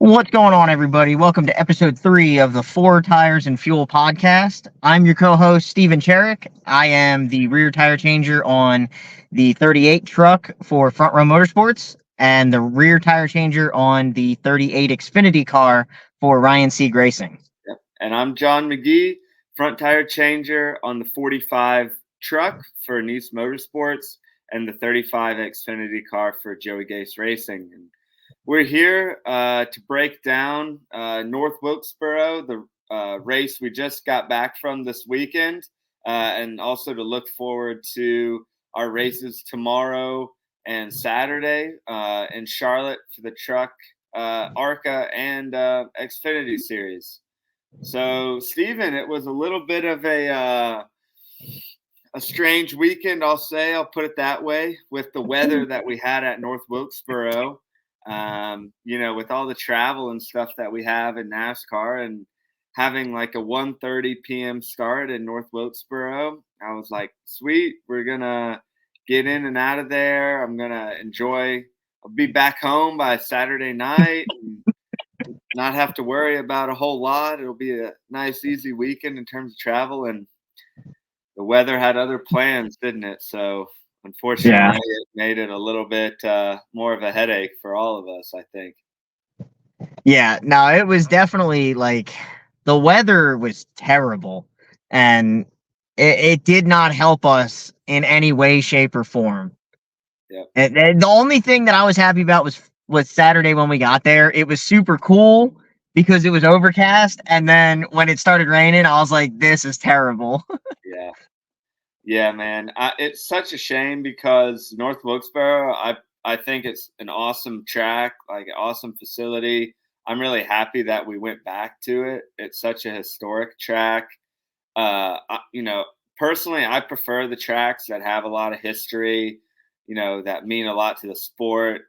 What's going on, everybody? Welcome to episode 3 of the Four Tires and Fuel podcast. I'm your co-host, Steven Cherrick. I am the rear tire changer on the 38 truck for Front Row Motorsports and the rear tire changer on the 38 Xfinity car for Ryan Sieg Racing. Yep. And I'm John McGee, front tire changer on the 45 truck for Nice Motorsports and the 35 Xfinity car for Joey Gase Racing. And we're here to break down North Wilkesboro, the race we just got back from this weekend, and also to look forward to our races tomorrow and Saturday in Charlotte for the truck, ARCA, and Xfinity series. So, Steven, it was a little bit of a strange weekend, I'll say. I'll put it that way, with the weather that we had at North Wilkesboro. With all the travel and stuff that we have in NASCAR and having like a 1:30 p.m. start in North Wilkesboro, I was like, sweet, we're going to get in and out of there. I'm going to enjoy. I'll be back home by Saturday night and not have to worry about a whole lot. It'll be a nice, easy weekend in terms of travel. And the weather had other plans, didn't it? So unfortunately, It made it a little bit more of a headache for all of us, I think. Yeah, no, it was definitely like the weather was terrible, and it did not help us in any way, shape, or form. Yeah. And the only thing that I was happy about was Saturday when we got there. It was super cool because it was overcast, and then when it started raining, I was like, "This is terrible." Yeah, man. It's such a shame because North Wilkesboro, I think it's an awesome track, like an awesome facility. I'm really happy that we went back to it. It's such a historic track. Personally, I prefer the tracks that have a lot of history, that mean a lot to the sport.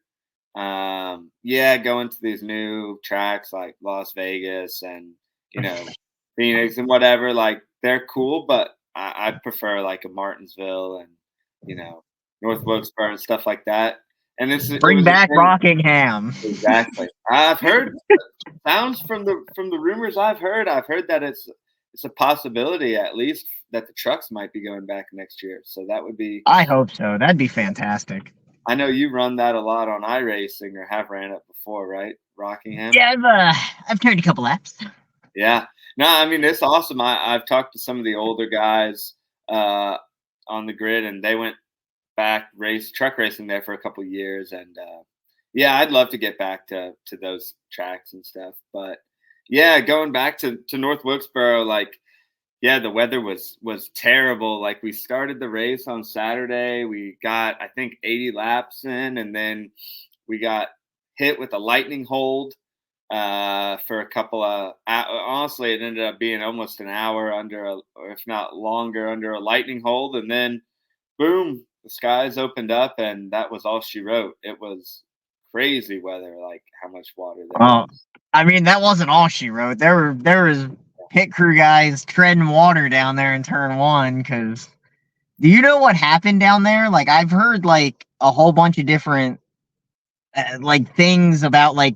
Going to these new tracks like Las Vegas and, Phoenix and whatever, like they're cool, but I prefer like a Martinsville and, North Wilkesboro and stuff like that. And Bring back Rockingham. Exactly. I've heard sounds from the rumors I've heard that it's a possibility at least that the trucks might be going back next year. So that would be. I hope so. That'd be fantastic. I know you run that a lot on iRacing or have ran it before, right? Rockingham. Yeah, I've turned a couple laps. Yeah. No, I mean it's awesome. I've talked to some of the older guys on the grid, and they went back truck racing there for a couple of years, and I'd love to get back to those tracks and stuff. But going back to North Wilkesboro, like the weather was terrible. Like we started the race on Saturday, we got I think 80 laps in, and then we got hit with a lightning hold for a couple of honestly it ended up being almost an hour or if not longer under a lightning hold, and then boom, the skies opened up, and that was all she wrote. It was crazy weather, like how much water there was. I mean, that wasn't all she wrote. There was pit crew guys treading water down there in turn 1. Because do you know what happened down there? Like I've heard like a whole bunch of different like things about like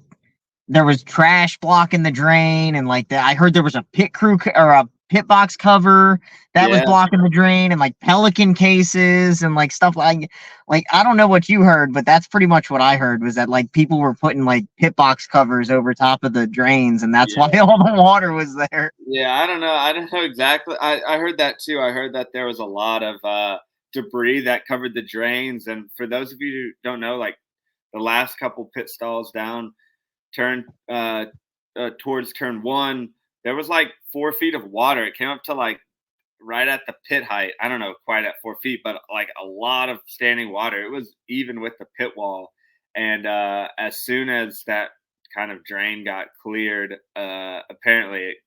there was trash blocking the drain, and like that. I heard there was a pit crew or a pit box cover that was blocking the drain, and like pelican cases and like stuff like I don't know what you heard, but that's pretty much what I heard, was that like people were putting like pit box covers over top of the drains, and that's why all the water was there. Yeah, I don't know exactly. I heard that too. I heard that there was a lot of debris that covered the drains, and for those of you who don't know, like the last couple pit stalls down towards turn 1, there was like 4 feet of water. It came up to like right at the pit height. I don't know quite at 4 feet, but like a lot of standing water. It was even with the pit wall. And as soon as that kind of drain got cleared, apparently it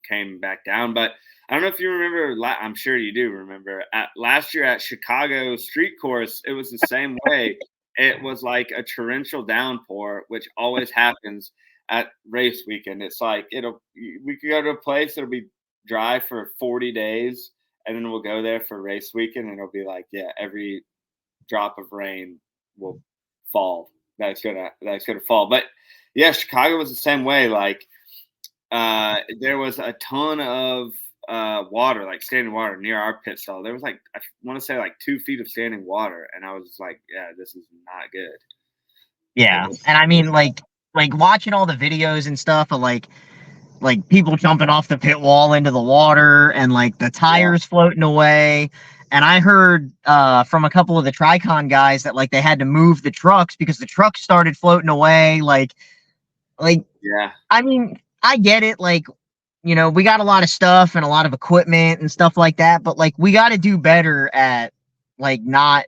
came back down. But I don't know if you remember, I'm sure you do remember, last year at Chicago Street Course, it was the same way. It was like a torrential downpour, which always happens at race weekend. It's like we could go to a place, it'll be dry for 40 days, and then we'll go there for race weekend, and it'll be like, every drop of rain will fall. That's gonna fall. But Yeah, Chicago was the same way. Like, there was a ton of water, like standing water near our pit stall. There was like, I want to say like 2 feet of standing water, and I was just like, yeah, this is not good. Yeah, and I mean, like watching all the videos and stuff of like people jumping off the pit wall into the water and like the Yeah, tires floating away. And I heard from a couple of the Tricon guys that like they had to move the trucks because the trucks started floating away. Like yeah, I mean, I get it. Like, we got a lot of stuff and a lot of equipment and stuff like that, but like we got to do better at like not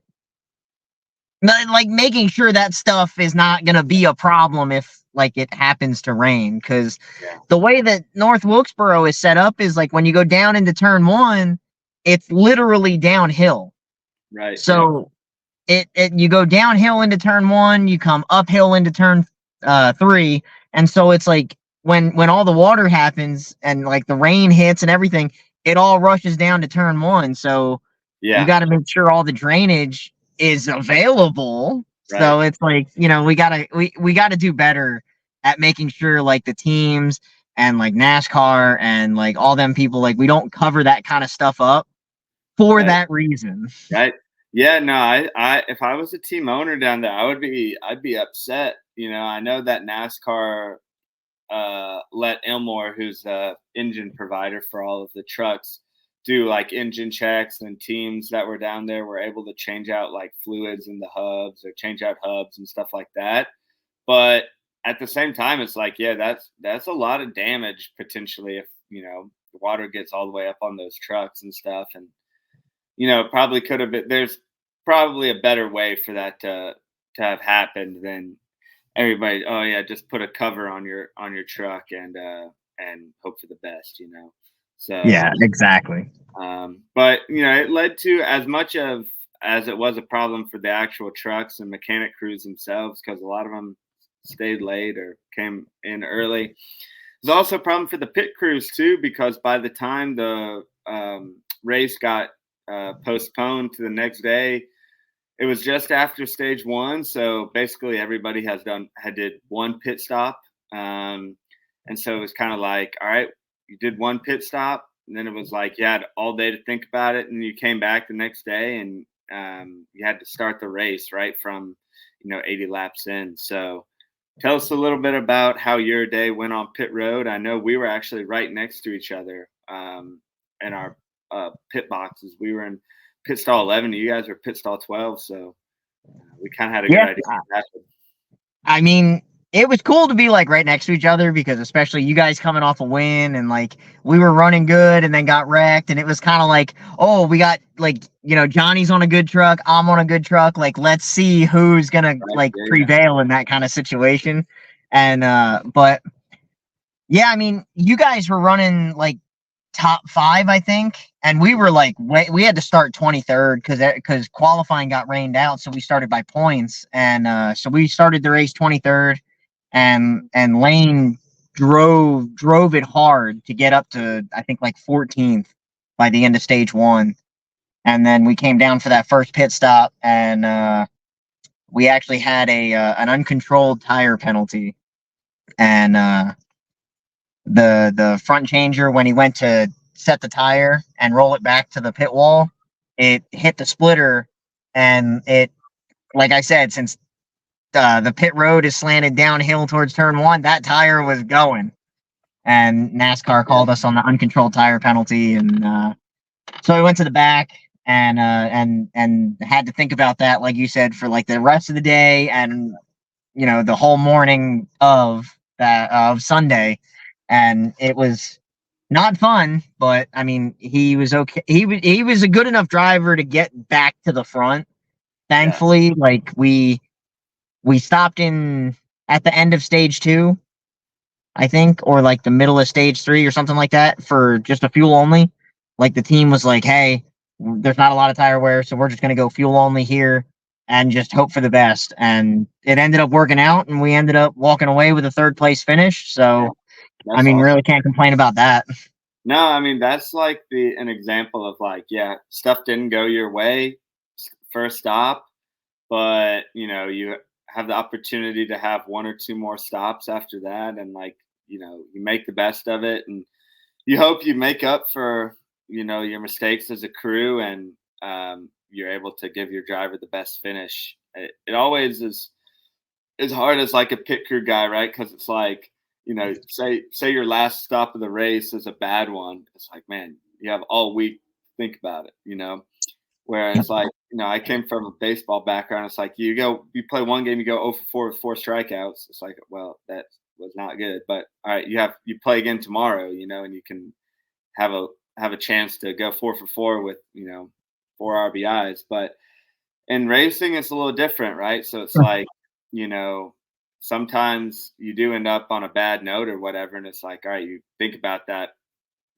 like making sure that stuff is not gonna be a problem if like it happens to rain. Because yeah. the way that North Wilkesboro is set up is like when you go down into turn one, it's literally downhill. Right. Yeah. So it you go downhill into turn one, you come uphill into turn three, and so it's like when all the water happens and like the rain hits and everything, it all rushes down to turn one. So you Yeah. got to make sure all the drainage is available. Right. So it's like, we gotta do better at making sure like the teams and like NASCAR and like all them people, like we don't cover that kind of stuff up for Right. that reason. Right. Yeah. No. If I was a team owner down there, I'd be upset. I know that NASCAR let Elmore, who's the engine provider for all of the trucks, do like engine checks, and teams that were down there were able to change out like fluids in the hubs or change out hubs and stuff like that. But at the same time, it's like, yeah, that's a lot of damage potentially if the water gets all the way up on those trucks and stuff. And probably could have been. There's probably a better way for that to have happened than everybody. Oh yeah, just put a cover on your truck and hope for the best. So, Yeah, exactly. but it led to as much of as it was a problem for the actual trucks and mechanic crews themselves, because a lot of them stayed late or came in early. There's also a problem for the pit crews too, because by the time the race got postponed to the next day, it was just after stage one. So basically everybody had did one pit stop. And so it was kind of like, all right, you did one pit stop, and then it was like you had all day to think about it, and you came back the next day, and you had to start the race right from 80 laps in. So tell us a little bit about how your day went on pit road. I know we were actually right next to each other in our pit boxes. We were in pit stall 11. You guys were pit stall 12. So we kind of had a good Yeah. idea of that. I mean, it was cool to be like right next to each other because especially you guys coming off a win and like we were running good and then got wrecked, and it was kind of like, oh, we got like, Johnny's on a good truck, I'm on a good truck, like let's see who's gonna Right? like Yeah, prevail in that kind of situation. And but yeah, I mean, you guys were running like top five, I think, and we were like we had to start 23rd because qualifying got rained out, so we started by points, and so we started the race 23rd, and Lane drove it hard to get up to I think like 14th by the end of stage one, and then we came down for that first pit stop, and we actually had an uncontrolled tire penalty, and the front changer, when he went to set the tire and roll it back to the pit wall, it hit the splitter, and it, like I said, since the pit road is slanted downhill towards turn one, that tire was going, and NASCAR yeah, called us on the uncontrolled tire penalty, and so I went to the back and had to think about that, like you said, for like the rest of the day, and the whole morning of Sunday, and it was not fun, but I mean, he was okay. He was a good enough driver to get back to the front. yeah, Thankfully, like we stopped in at the end of stage two, I think, or like the middle of stage three or something like that for just a fuel only. Like the team was like, "Hey, there's not a lot of tire wear, so we're just gonna go fuel only here and just hope for the best." And it ended up working out, and we ended up walking away with a third place finish. yeah. So I That's mean, awesome. really can't complain about that. No, I mean that's like an example of like, yeah, stuff didn't go your way first stop, but you have the opportunity to have one or two more stops after that, and like, you make the best of it, and you hope you make up for, your mistakes as a crew, and you're able to give your driver the best finish. It always is hard as like a pit crew guy, right? Because it's like, say your last stop of the race is a bad one. It's like, man, you have all week to think about it. Whereas like, I came from a baseball background. It's like you play one game, you go 0 for 4 with 4 strikeouts. It's like, well, that was not good. But all right, you play again tomorrow, and you can have a chance to go 4 for 4 with 4 RBIs. But in racing, it's a little different, right? So it's like, sometimes you do end up on a bad note or whatever, and it's like, all right, you think about that.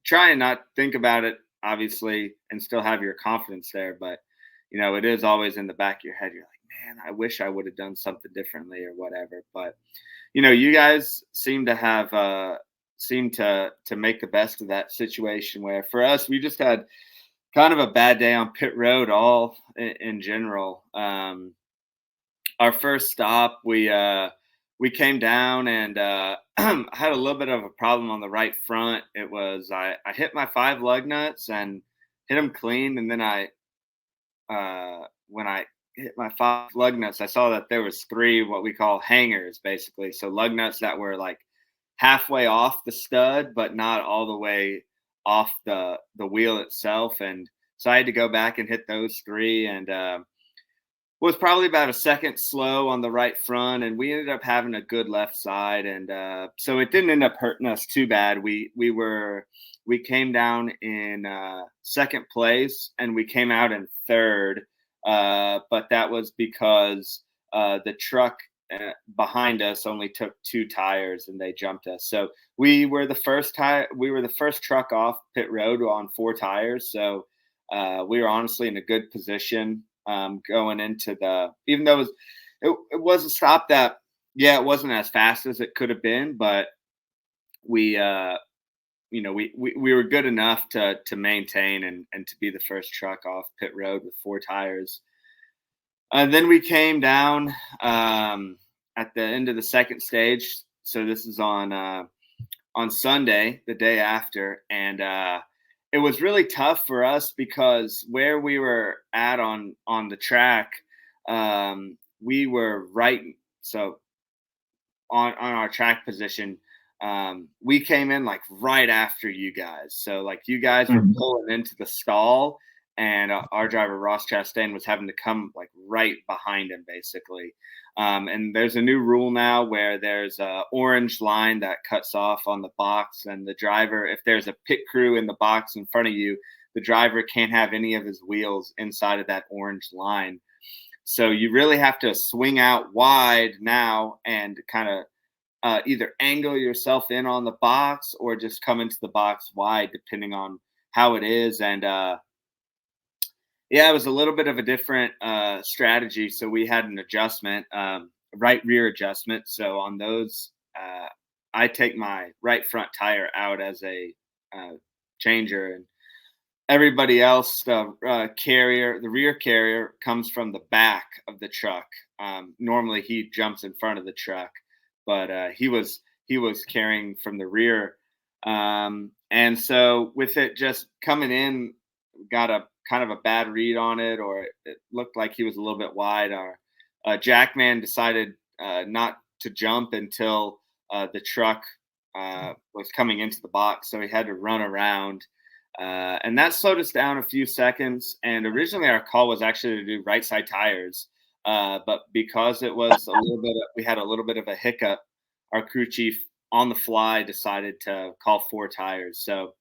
Try and not think about it, obviously, and still have your confidence there. But it is always in the back of your head. You're like, man, I wish I would have done something differently or whatever. But you guys seem to have to make the best of that situation. Where for us, we just had kind of a bad day on pit road, all in general. Our first stop, we came down and had a little bit of a problem on the right front. It was I hit my 5 lug nuts and hit them clean, and then when I hit my 5 lug nuts, I saw that there was 3 what we call hangers, basically. So lug nuts that were like halfway off the stud, but not all the way off the wheel itself. And so I had to go back and hit those 3, and was probably about a second slow on the right front, and we ended up having a good left side, and so it didn't end up hurting us too bad. We came down in second place, and we came out in third, but that was because the truck behind us only took 2 tires, and they jumped us. So we were the first truck off pit road on 4 tires. So we were honestly in a good position. Going into even though it was a stop that, it wasn't as fast as it could have been, but we were good enough to maintain and to be the first truck off pit road with 4 tires. And then we came down at the end of the second stage. So this is on Sunday, the day after, and it was really tough for us because where we were at on the track, we were right. So on our track position, we came in like right after you guys. So like you guys were pulling into the stall, and our driver Ross Chastain was having to come like right behind him, basically. And there's a new rule now where there's a orange line that cuts off on the box, and the driver, if there's a pit crew in the box in front of you, the driver can't have any of his wheels inside of that orange line. So you really have to swing out wide now and kind of either angle yourself in on the box or just come into the box wide, depending on how it is. And it was a little bit of a different strategy. So we had an adjustment, right rear adjustment. So on those, I take my right front tire out as a changer, and everybody else, the rear carrier comes from the back of the truck. Normally he jumps in front of the truck, but he was carrying from the rear. And so with it just coming in, got a kind of a bad read on it, or it looked like he was a little bit wide. Our Jackman decided not to jump until the truck was coming into the box, so he had to run around, and that slowed us down a few seconds. And originally our call was actually to do right side tires, but because it was we had a little bit of a hiccup, our crew chief on the fly decided to call 4 tires. So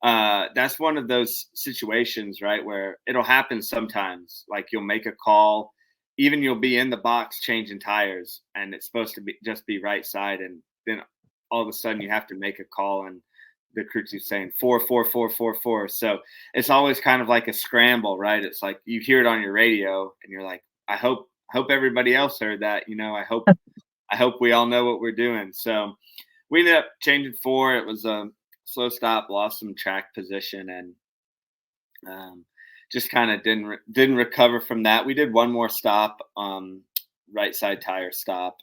that's one of those situations, right, where it'll happen sometimes. Like you'll make a call, even you'll be in the box changing tires, and it's supposed to be right side, and then all of a sudden you have to make a call, and the crew chief's saying 4, 4, 4, 4, 4. So it's always kind of like a scramble, right? It's like you hear it on your radio, and you're like, I hope everybody else heard that. I hope we all know what we're doing. So we ended up changing 4. It was a slow stop, lost some track position, and just kind of didn't recover from that. We did one more stop right side tire stop.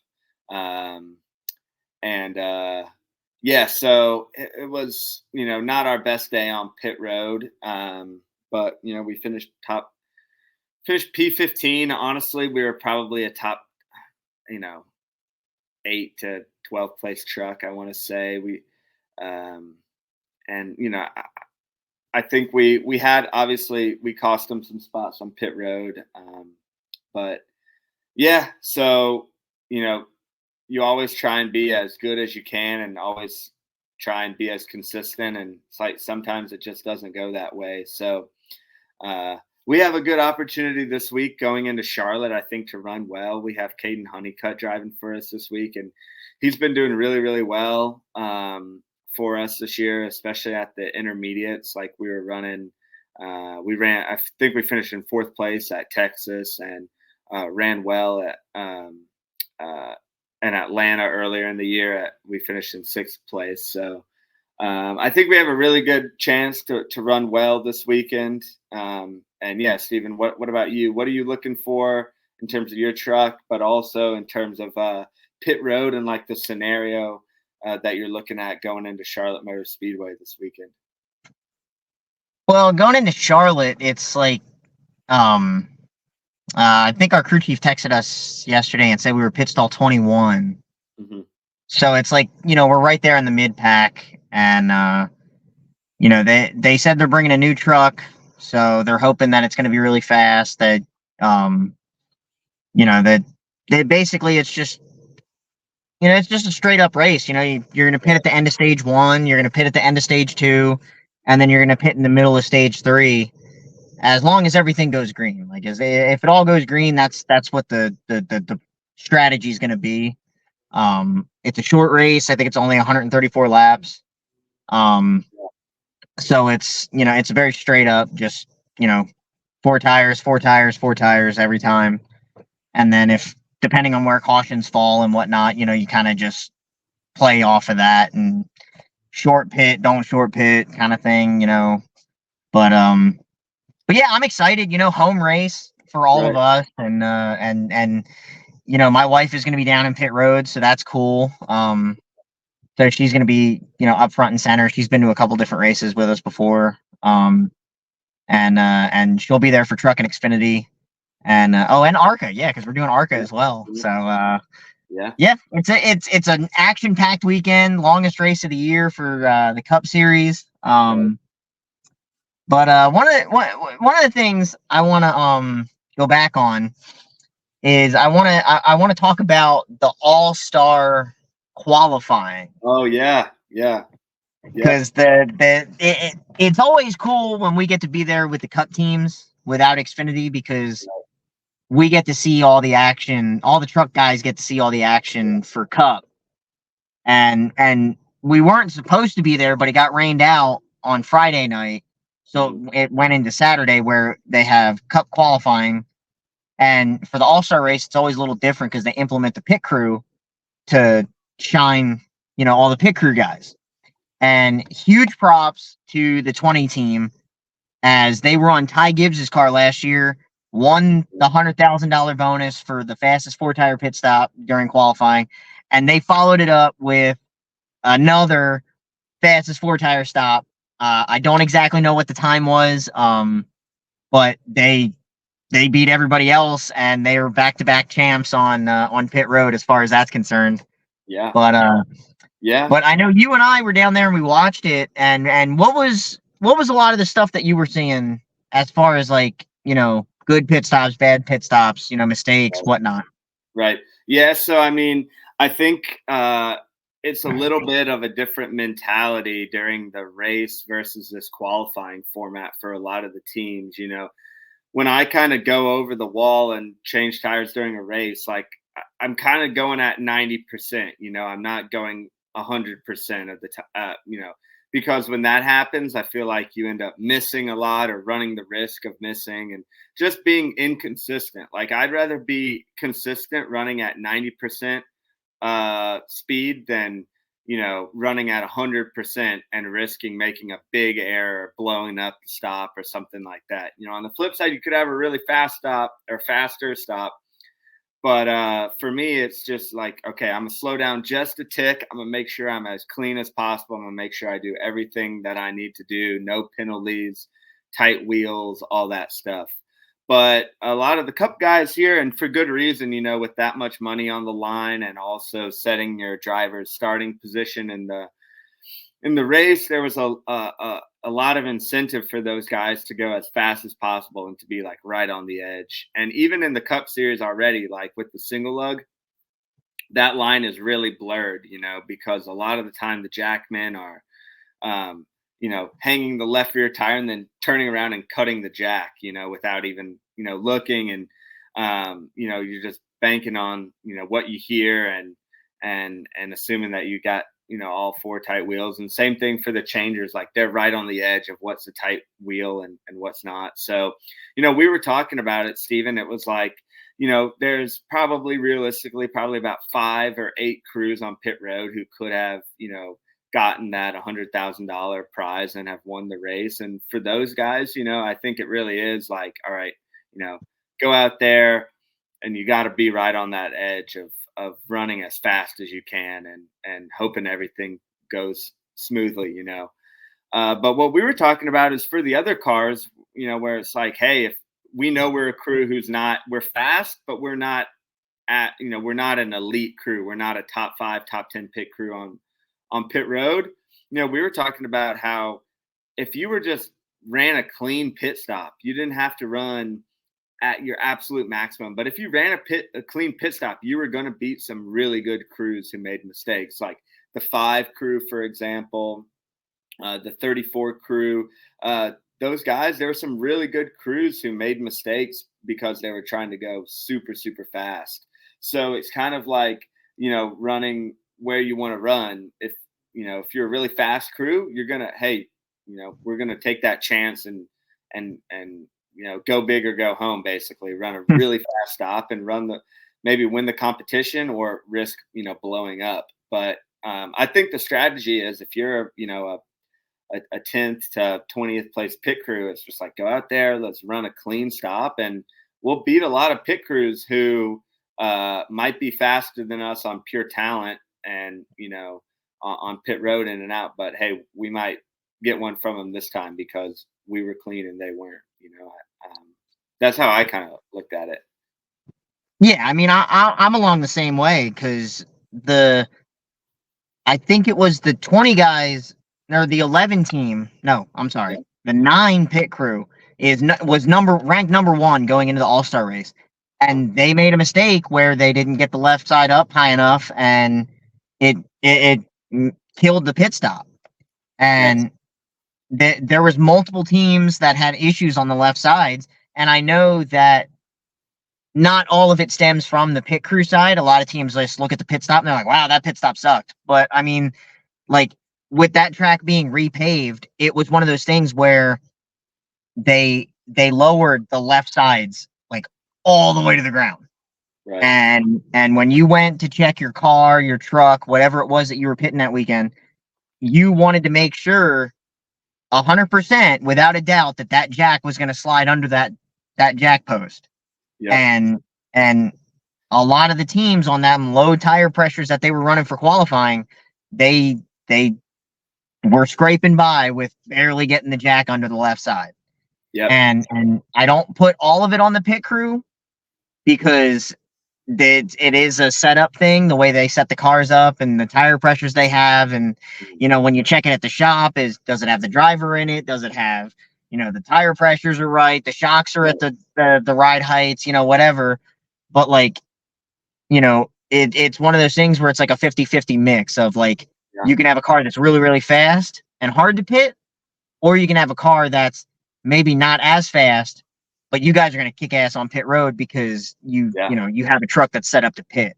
Yeah, so it was, not our best day on pit road. But we finished P15. Honestly, we were probably a top, you know, 8 to 12 place truck, I want to say. And I think we had, obviously we cost them some spots on pit road. But yeah, so you always try and be as good as you can, and always try and be as consistent. And it's like sometimes it just doesn't go that way. So we have a good opportunity this week going into Charlotte, I think, to run well. We have Caden Honeycutt driving for us this week, and he's been doing really, really well for us this year, especially at the intermediates. Like we were running, I think we finished in 4th place at Texas, and ran well at in Atlanta earlier in the year. We finished in 6th place. So I think we have a really good chance to run well this weekend. And yeah, Stephen, what about you? What are you looking for in terms of your truck, but also in terms of pit road and like the scenario that you're looking at going into Charlotte Motor Speedway this weekend? Well, going into Charlotte, it's like, I think our crew chief texted us yesterday and said we were pit stall 21. Mm-hmm. So it's like, we're right there in the mid pack, and they said they're bringing a new truck, so they're hoping that it's going to be really fast. That that they basically, it's just a straight up race. You're going to pit at the end of stage 1, you're going to pit at the end of stage 2, and then you're going to pit in the middle of stage 3. As long as everything goes green, like if it all goes green, that's what the strategy is going to be. It's a short race. I think it's only 134 laps. So it's very straight up, just 4 tires, 4 tires, 4 tires every time. And then if depending on where cautions fall and whatnot, you kind of just play off of that, and short pit, don't short pit kind of thing, But yeah, I'm excited. Home race for all of us, and my wife is going to be down in pit road, so that's cool. So she's going to be up front and center. She's been to a couple different races with us before, and she'll be there for Truck and Xfinity, and ARCA, yeah, because we're doing ARCA as well. So yeah, it's an action packed weekend, longest race of the year for the Cup Series. But one of the things I want to go back on is I want to talk about the All-Star qualifying. Oh yeah. Because it's always cool when we get to be there with the Cup teams without Xfinity, because we get to see all the action. All the truck guys get to see all the action for Cup, and we weren't supposed to be there, but it got rained out on Friday night. So it went into Saturday, where they have Cup qualifying. And for the All-Star race, it's always a little different because they implement the pit crew to shine, all the pit crew guys. And huge props to the 20 team, as they were on Ty Gibbs's car last year, won the $100,000 bonus for the fastest 4-tire pit stop during qualifying. And they followed it up with another fastest 4-tire stop. I don't exactly know what the time was, but they beat everybody else, and they are back-to-back champs on pit road as far as that's concerned. Yeah. But yeah. But I know you and I were down there and we watched it, and what was a lot of the stuff that you were seeing as far as like good pit stops, bad pit stops, mistakes, whatnot. Right. Yeah. So I mean, I think it's a little bit of a different mentality during the race versus this qualifying format for a lot of the teams. When I kind of go over the wall and change tires during a race, like I'm kind of going at 90%. I'm not going 100% of the time. Because when that happens, I feel like you end up missing a lot or running the risk of missing and just being inconsistent. Like I'd rather be consistent running at 90% speed than, running at 100% and risking making a big error, blowing up the stop or something like that. On the flip side, you could have a really fast stop or faster stop, But for me, it's just like, okay, I'm gonna slow down just a tick. I'm gonna make sure I'm as clean as possible. I'm gonna make sure I do everything that I need to do. No penalties, tight wheels, all that stuff. But a lot of the cup guys here, and for good reason, with that much money on the line and also setting your driver's starting position in the race, there was a lot of incentive for those guys to go as fast as possible and to be like right on the edge. And even in the Cup Series already, like with the single lug, that line is really blurred, because a lot of the time the jackmen are, hanging the left rear tire and then turning around and cutting the jack, without even, looking. And, you're just banking on, what you hear and assuming that you got, all four tight wheels. And same thing for the changers, like they're right on the edge of what's a tight wheel and what's not. So, we were talking about it, Steven. It was like, there's realistically probably about 5 or 8 crews on pit road who could have, gotten that $100,000 prize and have won the race. And for those guys, I think it really is like, all right, go out there and you got to be right on that edge of running as fast as you can and hoping everything goes smoothly, But what we were talking about is for the other cars, where it's like, hey, if we know we're a crew we're fast, but we're not we're not an elite crew. We're not a top 5, top 10 pit crew on pit road. We were talking about how if you were just ran a clean pit stop, you didn't have to run at your absolute maximum. But if you ran a clean pit stop, you were going to beat some really good crews who made mistakes, like the 5 crew, for example, the 34 crew. Those guys, there were some really good crews who made mistakes because they were trying to go super, super fast. So it's kind of like, running where you want to run. If you're a really fast crew, you're going to, hey, we're going to take that chance and go big or go home, basically run a really fast stop and maybe win the competition or risk, blowing up. But I think the strategy is if you're, a 10th to 20th place pit crew, it's just like, go out there, let's run a clean stop, and we'll beat a lot of pit crews who might be faster than us on pure talent and, on pit road in and out. But hey, we might get one from them this time because we were clean and they weren't. That's how I kind of looked at it. Yeah, I mean, I'm along the same way because I think it was the 20 guys or the 11 team. No, I'm sorry, the 9 pit crew was ranked number 1 going into the All-Star race, and they made a mistake where they didn't get the left side up high enough, and it killed the pit stop. And there was multiple teams that had issues on the left sides, and I know that not all of it stems from the pit crew side. A lot of teams just look at the pit stop and they're like, wow, that pit stop sucked. But I mean, like with that track being repaved, it was one of those things where they lowered the left sides like all the way to the ground. Right. And when you went to check your car, your truck, whatever it was that you were pitting that weekend, you wanted to make sure 100% without a doubt that jack was going to slide under that jack post. Yeah. And a lot of the teams on that low tire pressures that they were running for qualifying, they were scraping by with barely getting the jack under the left side. Yeah. And I don't put all of it on the pit crew because it is a setup thing, the way they set the cars up and the tire pressures they have. And, when you check it at the shop, does it have the driver in it? Does it have, the tire pressures are right, the shocks are at the ride heights, whatever. But like, it's one of those things where it's like a 50-50 mix of like, you can have a car that's really, really fast and hard to pit, or you can have a car that's maybe not as fast, but you guys are going to kick ass on pit road because you have a truck that's set up to pit.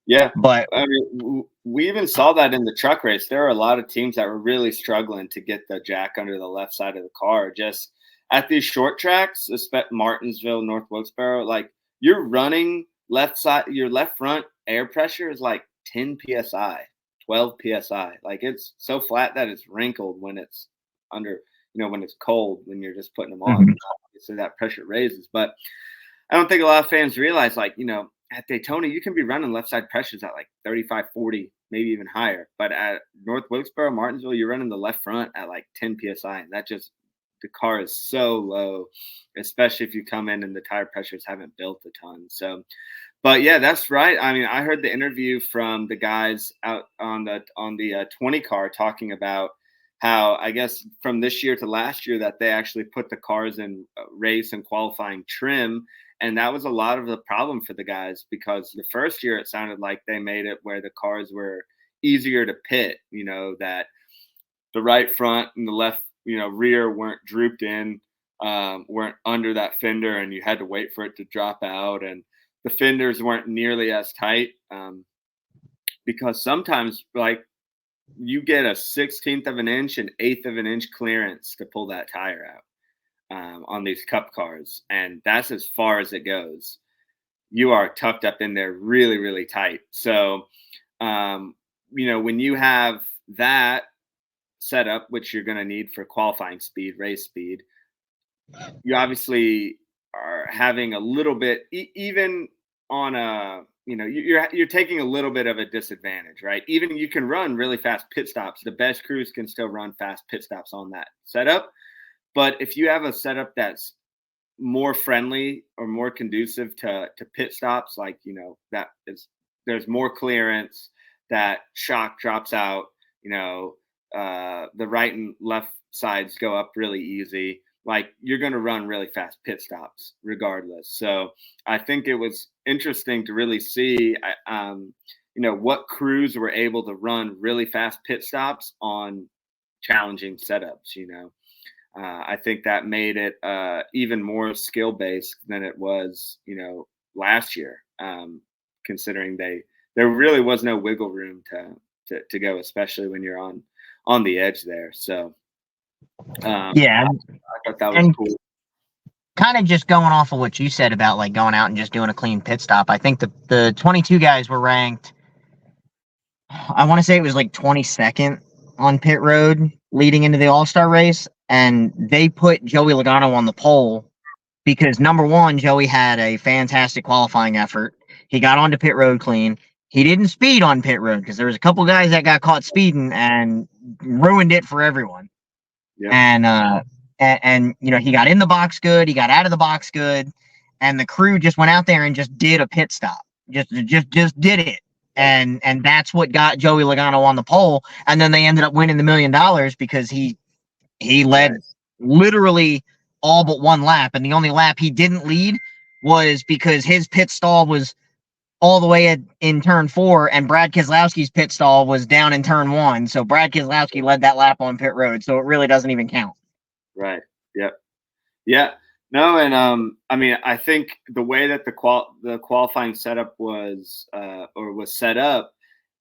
Yeah. But I mean, we even saw that in the truck race. There are a lot of teams that were really struggling to get the jack under the left side of the car. Just at these short tracks, especially Martinsville, North Wilkesboro, like you're running left side, your left front air pressure is like 10 PSI, 12 PSI. Like it's so flat that it's wrinkled when it's under, when it's cold, when you're just putting them on. So that pressure raises. But I don't think a lot of fans realize, like, at Daytona, you can be running left side pressures at like 35, 40, maybe even higher. But at North Wilkesboro, Martinsville, you're running the left front at like 10 psi, and the car is so low, especially if you come in and the tire pressures haven't built a ton. So, but yeah, that's right. I mean, I heard the interview from the guys out on the 20 car talking about how, I guess, from this year to last year that they actually put the cars in race and qualifying trim. And that was a lot of the problem for the guys, because the first year it sounded like they made it where the cars were easier to pit, that the right front and the left, rear weren't drooped in, weren't under that fender, and you had to wait for it to drop out. And the fenders weren't nearly as tight, because sometimes, like, you get a 1/16 of an inch and 1/8 of an inch clearance to pull that tire out on these cup cars. And that's as far as it goes. You are tucked up in there really, really tight. So, when you have that setup, which you're going to need for qualifying speed, race speed, you obviously are having a little bit, even on a, you're taking a little bit of a disadvantage, right? Even you can run really fast pit stops. The best crews can still run fast pit stops on that setup. But if you have a setup that's more friendly or more conducive to pit stops, like, there's more clearance, that shock drops out, the right and left sides go up really easy, like, you're going to run really fast pit stops regardless. So I think it was interesting to really see, what crews were able to run really fast pit stops on challenging setups. I think that made it even more skill based than it was, last year, considering there really was no wiggle room to go, especially when you're on the edge there. So yeah, I thought that was cool. Kind of just going off of what you said about like going out and just doing a clean pit stop. I think the 22 guys were ranked, I want to say it was like 22nd on pit road leading into the All-Star race, and they put Joey Logano on the pole because, number one, Joey had a fantastic qualifying effort. He got onto pit road clean. He didn't speed on pit road because there was a couple guys that got caught speeding and ruined it for everyone. Yep. And he got in the box good. He got out of the box good, and the crew just went out there and just did a pit stop. Just did it. And that's what got Joey Logano on the pole. And then they ended up winning the $1 million because he led literally all but one lap. And the only lap he didn't lead was because his pit stall was all the way in turn 4, and Brad Keselowski's pit stall was down in turn 1. So Brad Keselowski led that lap on pit road. So it really doesn't even count. Right. Yep. Yeah. No, and I mean, I think the way that the qualifying setup was set up,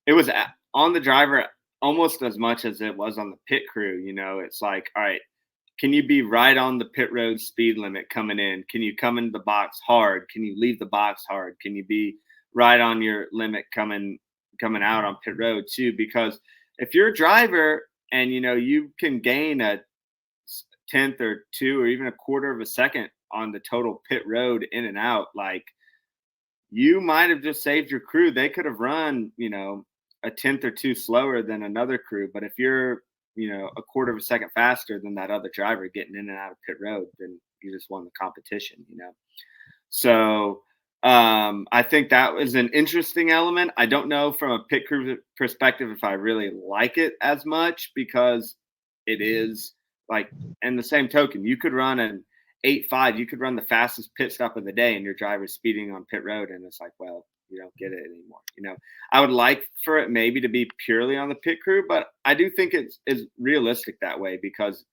it was on the driver almost as much as it was on the pit crew. It's like, all right, can you be right on the pit road speed limit coming in? Can you come into the box hard? Can you leave the box hard? Can you be right on your limit coming out on pit road too? Because if you're a driver and you can gain a 10th or 2 or even a quarter of a second on the total pit road in and out, like, you might have just saved your crew. They could have run, a 10th or 2 slower than another crew. But if you're, a quarter of a second faster than that other driver getting in and out of pit road, then you just won the competition, So I think that was an interesting element. I don't know from a pit crew perspective if I really like it as much, because it is like, and the same token, you could run an 8.5, you could run the fastest pit stop of the day and your driver's speeding on pit road, and it's like, well, you don't get it anymore. I would like for it maybe to be purely on the pit crew, but I do think it's realistic that way, because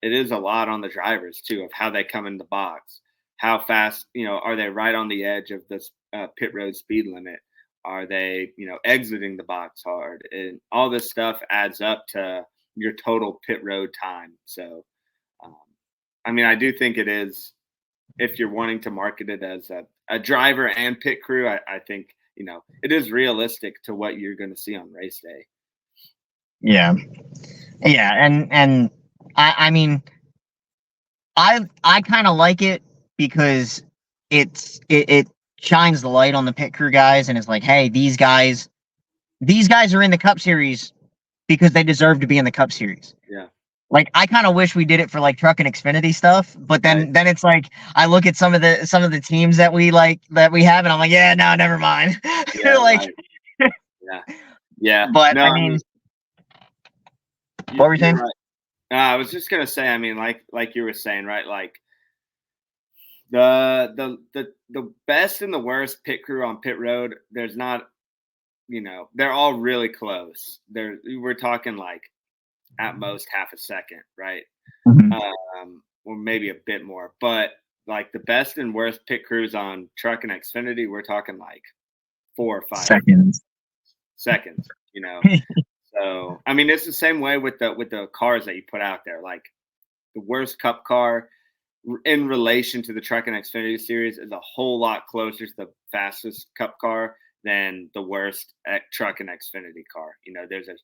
it is a lot on the drivers too, of how they come in the box, how fast, are they right on the edge of this pit road speed limit? Are they, exiting the box hard? And all this stuff adds up to your total pit road time. So, I mean, I do think it is, if you're wanting to market it as a driver and pit crew, I think, it is realistic to what you're going to see on race day. Yeah. Yeah. And I mean, I kind of like it because it shines the light on the pit crew guys and is like, hey, these guys are in the Cup Series because they deserve to be in the Cup Series. Yeah. Like, I kind of wish we did it for like truck and Xfinity stuff, but then it's like I look at some of the teams that we have, and I'm like, yeah, no, never mind. Yeah. Like, right. Yeah. but No, I mean, what were you you're saying? right. I was just gonna say, I mean, like you were saying, right? Like the best and the worst pit crew on pit road, there's not, they're all really close. We're talking like at most half a second, right? Mhm. Or maybe a bit more. But like the best and worst pit crews on truck and Xfinity, we're talking like 4 or 5 Seconds. seconds. So I mean, it's the same way with the cars that you put out there. Like the worst Cup car in relation to the truck and Xfinity series is a whole lot closer to the fastest Cup car than the worst truck and Xfinity car. There's a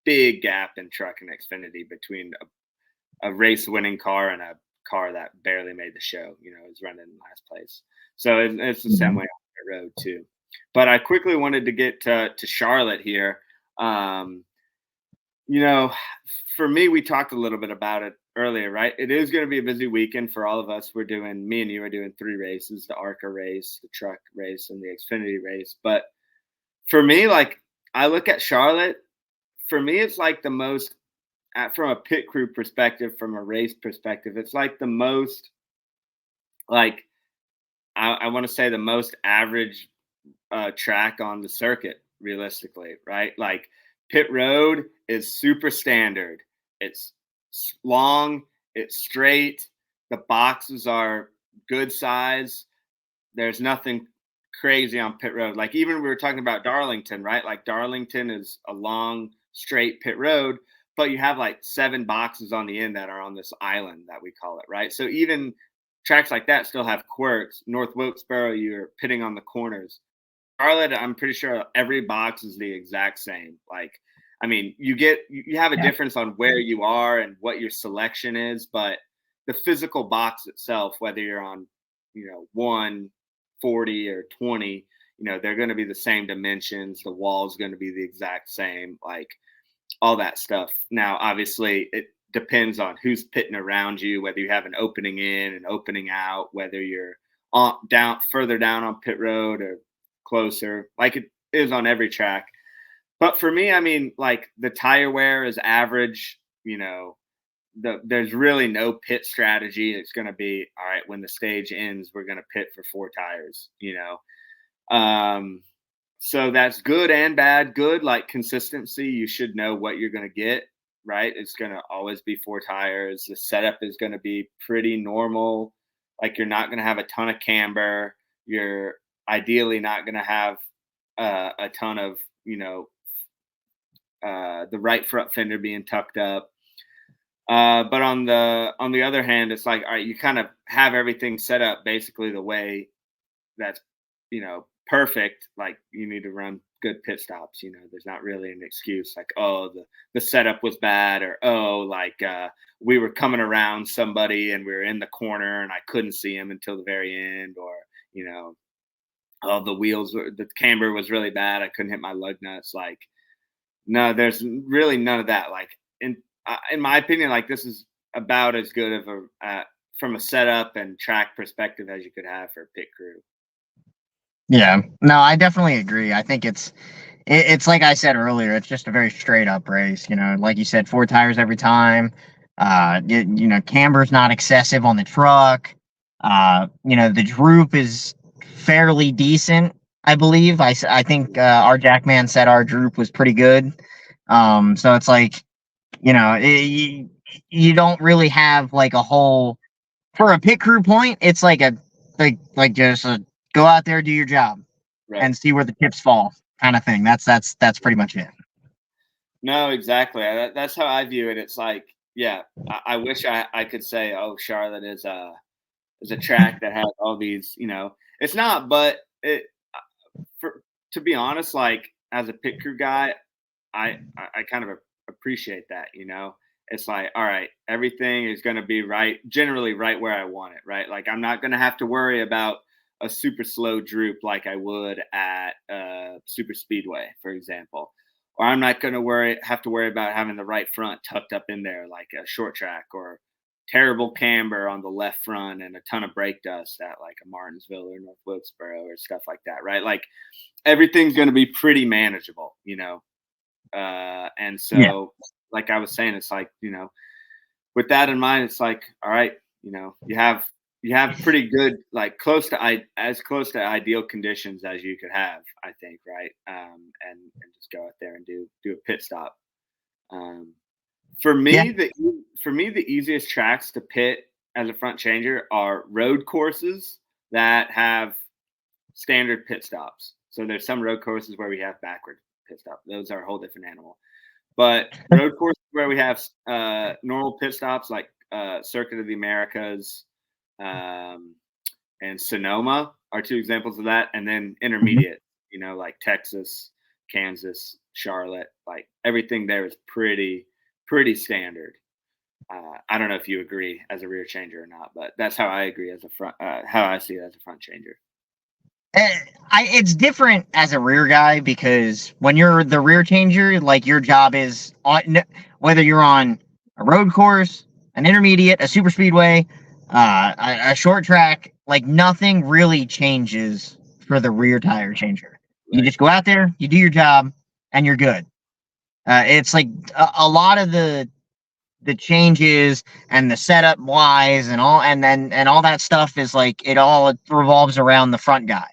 big gap in truck and Xfinity between a race winning car and a car that barely made the show, is running in last place. So it's the same way on the road too. But I quickly wanted to get to Charlotte here. For me, we talked a little bit about it earlier, right? It is going to be a busy weekend for all of us. Me and you are doing 3 races, the ARCA race, the truck race, and the Xfinity race. But for me, like, I look at Charlotte, for me, it's like the most, from a pit crew perspective, from a race perspective, it's like the most, like, I want to say the most average track on the circuit, realistically, right? Like, pit road is super standard. It's long, it's straight. The boxes are good size. There's nothing crazy on pit road. Like, even we were talking about Darlington, right? Like, Darlington is a long, straight pit road, but you have like 7 boxes on the end that are on this island that we call it, right? So even tracks like that still have quirks. North Wilkesboro, you're pitting on the corners. Charlotte, I'm pretty sure every box is the exact same. Like, I mean, you have a difference on where you are and what your selection is, but the physical box itself, whether you're on, 1, 40 or 20, they're going to be the same dimensions. The wall's going to be the exact same, like all that stuff. Now, obviously, it depends on who's pitting around you, whether you have an opening in and opening out, whether you're further down on pit road or closer, like it is on every track. But for me, I mean, like, the tire wear is average. There's really no pit strategy. It's going to be, all right, when the stage ends, we're going to pit for 4 tires. So that's good and bad. Good, like consistency. You should know what you're going to get, right? It's going to always be 4 tires. The setup is going to be pretty normal. Like, you're not going to have a ton of camber. You're ideally not going to have a ton of, the right front fender being tucked up. But on the other hand, it's like, all right, you kind of have everything set up basically the way that's, perfect. Like, you need to run good pit stops. There's not really an excuse like, oh, the setup was bad, or we were coming around somebody and we were in the corner and I couldn't see him until the very end, or oh, the camber was really bad, I couldn't hit my lug nuts. Like, no, there's really none of that. Like, in my opinion, like, this is about as good of a from a setup and track perspective as you could have for a pit crew. Yeah, no, I definitely agree. I think it's like I said earlier, it's just a very straight up race. Like you said, 4 tires every time. Camber's not excessive on the truck. The droop is fairly decent, I believe. I think our Jackman said our droop was pretty good. So it's like, you don't really have like a whole, for a pit crew point. It's like just go out there, do your job, Right. and see where the chips fall, kind of thing. That's pretty much it. No, exactly. That's how I view it. It's like, yeah, I wish I could say, oh, Charlotte is a track that has all these, it's not, but to be honest, like, as a pit crew guy, I kind of appreciate that. It's like, all right, everything is going to be generally right where I want it, right? Like, I'm not going to have to worry about, a super slow droop like I would at super speedway, for example. Or I'm not going to have to worry about having the right front tucked up in there like a short track, or terrible camber on the left front and a ton of brake dust at like a Martinsville or North Wilkesboro or stuff like that, right? Like everything's going to be pretty manageable, and so like I was saying, it's like, with that in mind, it's like, all right, you have pretty good, like as close to ideal conditions as you could have, I think, right? And just go out there and do a pit stop. For me, the easiest tracks to pit as a front changer are road courses that have standard pit stops. So there's some road courses where we have backward pit stop. Those are a whole different animal. But road courses where we have normal pit stops, like Circuit of the Americas and Sonoma are two examples of that. And then intermediate, like Texas, Kansas, Charlotte, like everything there is pretty standard. I don't know if you agree as a rear changer or not, but that's how I agree as a front, how I see it as a front changer. It's different as a rear guy, because when you're the rear changer, like your job is whether you're on a road course, an intermediate, a super speedway, a short track, like nothing really changes for the rear tire changer. Right. You just go out there, you do your job, and you're good. It's like a lot of the changes and the setup wise and all, and all that stuff is like it all revolves around the front guy.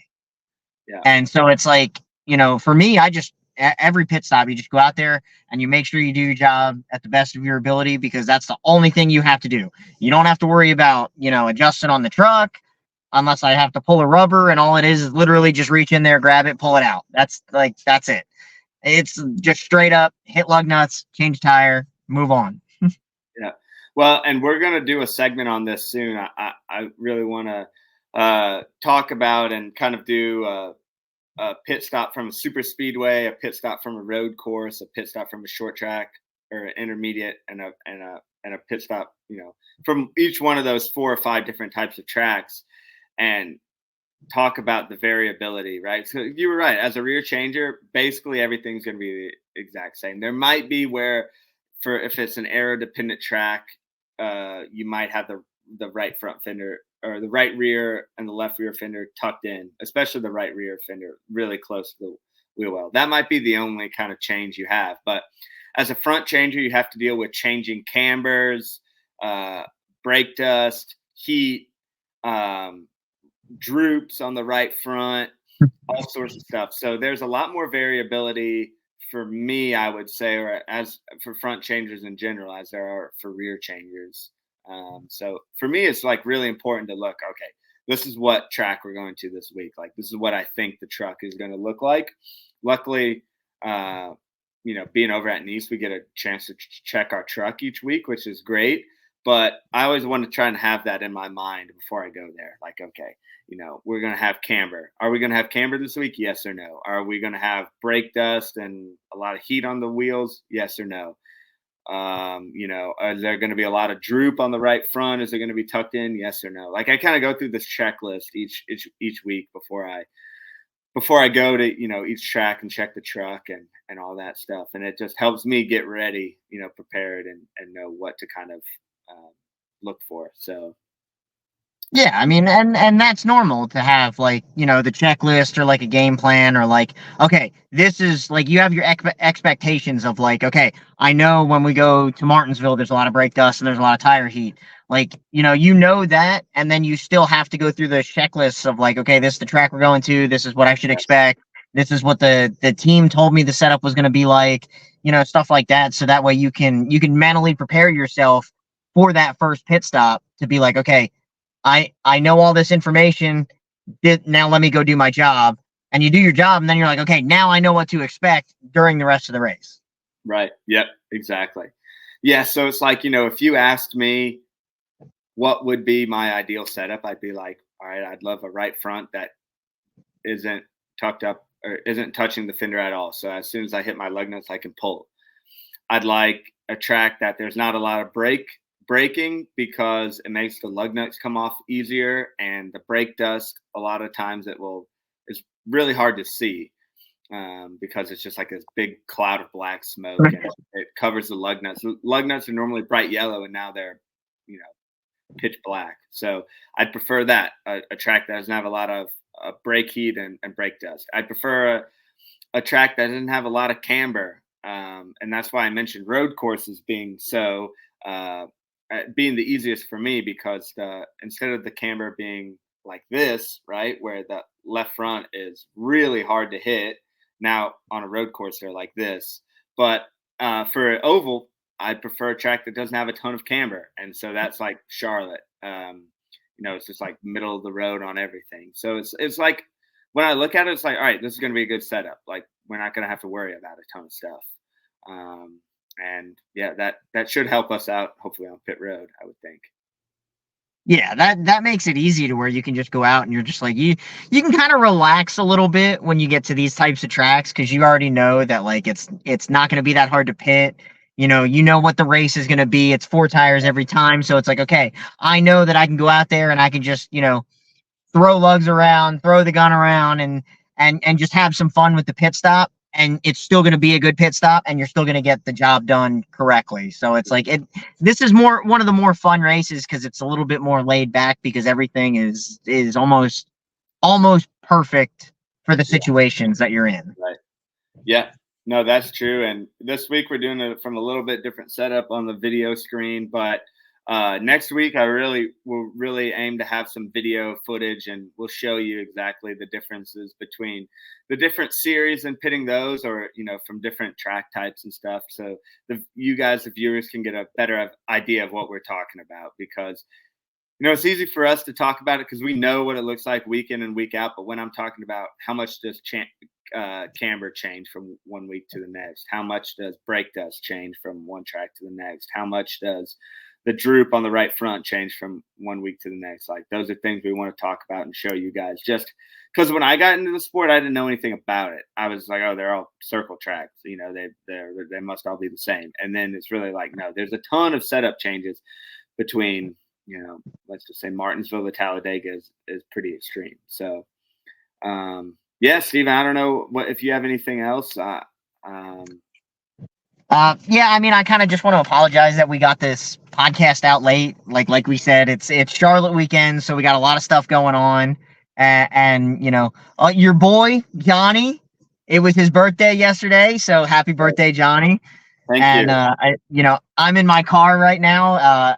Yeah. And so it's like, for me, every pit stop, you just go out there and you make sure you do your job at the best of your ability, because that's the only thing you have to do. You don't have to worry about, adjusting on the truck unless I have to pull a rubber, and all it is literally just reach in there, grab it, pull it out. That's it. It's just straight up hit lug nuts, change tire, move on. Yeah. Well, and we're going to do a segment on this soon. I really want to talk about and kind of do a pit stop from a super speedway, a pit stop from a road course, a pit stop from a short track or an intermediate, and a pit stop, from each one of those 4 or 5 different types of tracks, and talk about the variability, right? So you were right. As a rear changer, basically everything's going to be the exact same. There might be where, if it's an aero dependent track, you might have the right front fender, or the right rear and the left rear fender tucked in, especially the right rear fender really close to the wheel well. That might be the only kind of change you have. But as a front changer, you have to deal with changing cambers, brake dust, heat, droops on the right front, all sorts of stuff. So there's a lot more variability for me, I would say, or as for front changers in general, as there are for rear changers. So for me, it's like really important to look, okay, this is what track we're going to this week. Like, this is what I think the truck is going to look like. Luckily, being over at Nice, we get a chance to check our truck each week, which is great. But I always want to try and have that in my mind before I go there. Like, okay, we're going to have camber. Are we going to have camber this week? Yes or no? Are we going to have brake dust and a lot of heat on the wheels? Yes or no? Is there going to be a lot of droop on the right front? Is it going to be tucked in? Yes or no? Like, I kind of go through this checklist each week before I go to, each track and check the truck and all that stuff. And it just helps me get ready, prepared and know what to kind of look for. So. Yeah, I mean, and that's normal to have, like, the checklist or like a game plan, or like, okay, this is like, you have your expectations of like, okay, I know when we go to Martinsville, there's a lot of brake dust and there's a lot of tire heat. Like, that, and then you still have to go through the checklists of like, okay, this is the track we're going to, this is what I should expect, this is what the team told me the setup was going to be like, stuff like that. So that way you can mentally prepare yourself for that first pit stop to be like, okay, I know all this information. Now let me go do my job. And you do your job, and then you're like, okay, now I know what to expect during the rest of the race. Right. Yep. Exactly. Yeah. So it's like, if you asked me what would be my ideal setup, I'd be like, all right, I'd love a right front that isn't tucked up or isn't touching the fender at all. So as soon as I hit my lug nuts, I can pull. I'd like a track that there's not a lot of brake braking because it makes the lug nuts come off easier, and the brake dust, a lot of times it's really hard to see because it's just like this big cloud of black smoke, and it covers the lug nuts. Lug nuts are normally bright yellow, and now they're, pitch black. So I'd prefer that, a track that doesn't have a lot of brake heat and brake dust. I'd prefer a track that doesn't have a lot of camber. And that's why I mentioned road courses being being the easiest for me, because instead of the camber being like this, right, where the left front is really hard to hit, now on a road course they're like this. But for an oval, I prefer a track that doesn't have a ton of camber, and so that's like Charlotte. It's just like middle of the road on everything. So it's like, when I look at it, it's like, all right, this is going to be a good setup. Like, we're not going to have to worry about a ton of stuff. And yeah, that should help us out, hopefully, on pit road, I would think. Yeah, that makes it easy to where you can just go out and you're just like, you can kind of relax a little bit when you get to these types of tracks, because you already know that like it's not going to be that hard to pit. You know what the race is going to be. It's 4 tires every time, so it's like, okay, I know that I can go out there and I can just throw lugs around, throw the gun around, and just have some fun with the pit stop. And it's still going to be a good pit stop, and you're still going to get the job done correctly. So it's like this is one of the more fun races, because it's a little bit more laid back, because everything is almost perfect for the situations that you're in. Right. Yeah. No, that's true. And this week we're doing it from a little bit different setup on the video screen, but next week we'll really aim to have some video footage, and we'll show you exactly the differences between the different series and pitting those, or from different track types and stuff, so you guys, the viewers, can get a better idea of what we're talking about. Because it's easy for us to talk about it because we know what it looks like week in and week out, but when I'm talking about how much does camber change from one week to the next, how much does brake dust change from one track to the next, how much does the droop on the right front change from one week to the next, like those are things we want to talk about and show you guys. Just because when I got into the sport, I didn't know anything about it. I was like, oh, they're all circle tracks, they must all be the same. And then it's really like, no, there's a ton of setup changes between let's just say Martinsville to Talladega is pretty extreme. So yeah, Steven, I don't know if you have anything else. Yeah, I mean, I kind of just want to apologize that we got this podcast out late. Like we said, it's Charlotte weekend, so we got a lot of stuff going on. And your boy Johnny, it was his birthday yesterday, so happy birthday, Johnny. Thank you. I'm in my car right now.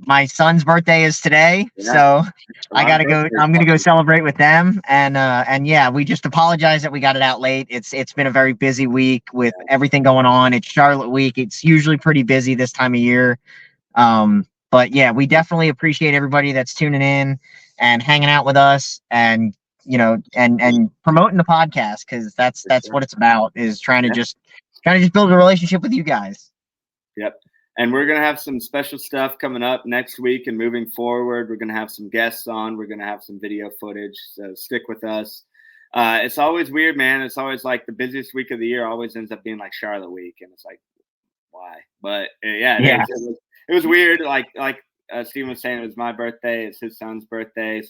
My son's birthday is today, so I gotta go. I'm gonna go celebrate with them, and yeah, we just apologize that we got it out late. It's been a very busy week with everything going on. It's Charlotte week. It's usually pretty busy this time of year, but yeah, we definitely appreciate everybody that's tuning in and hanging out with us, and and promoting the podcast, because that's what it's about, is trying to just build a relationship with you guys. Yep. And we're going to have some special stuff coming up next week and moving forward. We're going to have some guests on. We're going to have some video footage. So stick with us. It's always weird, man. It's always like the busiest week of the year always ends up being like Charlotte week. And it's like, why? But yeah. It was weird. Like Steven was saying, it was my birthday. It's his son's birthday.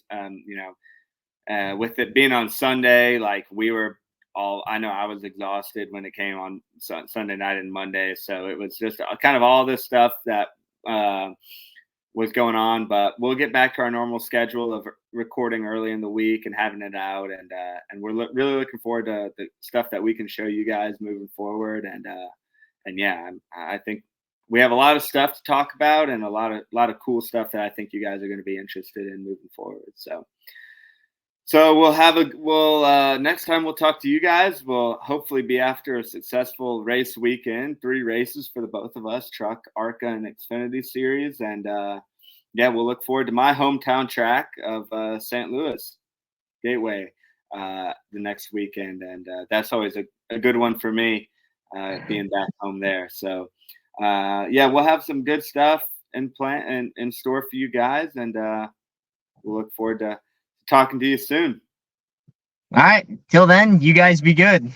With it being on Sunday, like I know I was exhausted when it came on Sunday night and Monday. So it was just kind of all this stuff that was going on. But we'll get back to our normal schedule of recording early in the week and having it out. And we're really looking forward to the stuff that we can show you guys moving forward. And yeah, I think we have a lot of stuff to talk about, and a lot of cool stuff that I think you guys are going to be interested in moving forward. So we'll next time we'll talk to you guys. We'll hopefully be after a successful race weekend, 3 races for the both of us, Truck, ARCA, and Xfinity Series. And yeah, we'll look forward to my hometown track of St. Louis Gateway the next weekend. And that's always a good one for me, being back home there. So yeah, we'll have some good stuff in store for you guys. And we'll look forward to talking to you soon. All right. Till then, you guys be good.